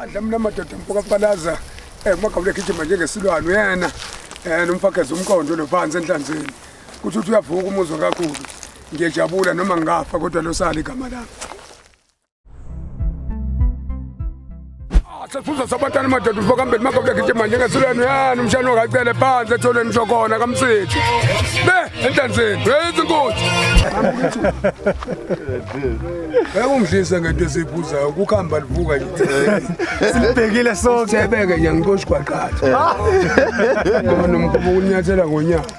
Mna madoda mfoka palaza makawule gijima njengesilwane yena nomfakeza umqondo lo phansi enhlanzeni kuthi uthi uyavuka umuzwa kakhulu ngiyajabula noma ngafa kodwa losala igama lami. Safuza sabatana madoda mfoka mbele makawule gijima njengesilwane yena umshana wakacele phansi etholeni ngisho khona kamsithi enhlanzeni izinkothi umdlisa ngento esiphuzayo ukuhamba livuka nje Sibhekile sonke. Sebeke ngiyangixoshi kwaqatha. Ngoba nomkubo kunyathela ngonyaka.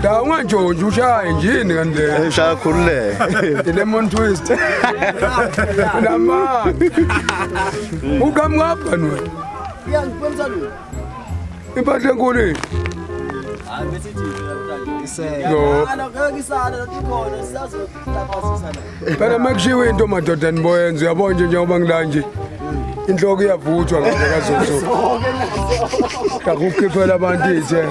Da unganjonje ushaye njini kanti. Ushaya khulule. Lemon twist. Lama. Ukamngapha nwe. Uyangikwenza lo. Impahla enkulu. Hayi bese ithi Yo. Anakakisana lokukhona sizazopasisana. Phela makushiwe into madoda niboyenza uyabona nje njengoba ngila nje. Inhloko iyavuthwa ngakazozo. Kakukhiphela abantu ithe.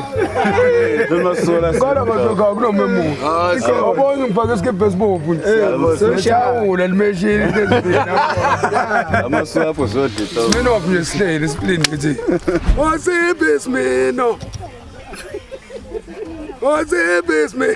Nomasola. Ngala bazoka kunomemuka. Yabona ngifake isikebhe esibomvu nje. Shawula limeshini lezibina. Amasola apho zodi to. Mina waphinde sihlele isplin ngithi. Wasiphi simino? Wasiphi simino?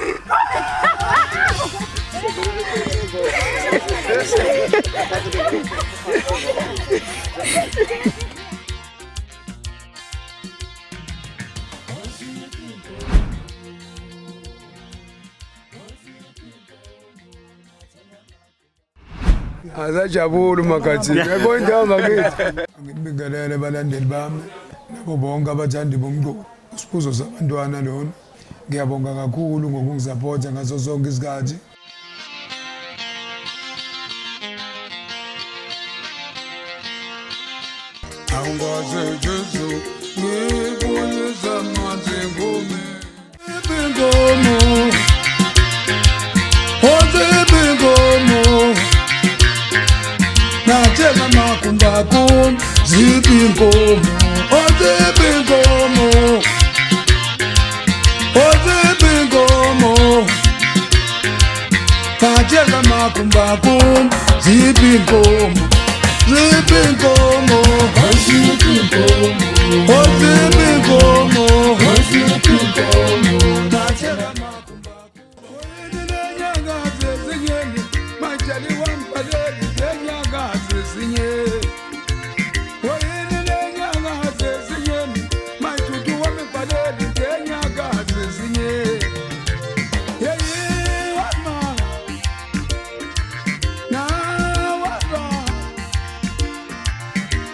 Azajabula makathi. Yabona into ngakithi. Ngibingelele abalandeli bami nabo bonke abathandi bomculo. Usiphuzo sabantwana lona. Ngiyabonga kakhulu ngokungisupporta ngaso sonke isikhathi. Angwaze Jesu ngibuyisa manje ngome. Ibingomo. Ibingomo. Nathenga makumba kum zibingomo. Ibingomo. Ibingomo. Nathenga makumba kum zibingomo. Zibingomo.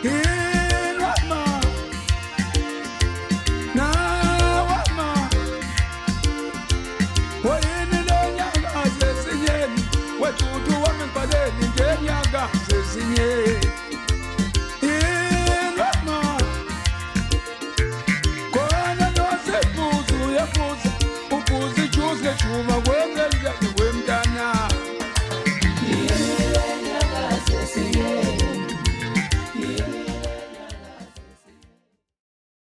He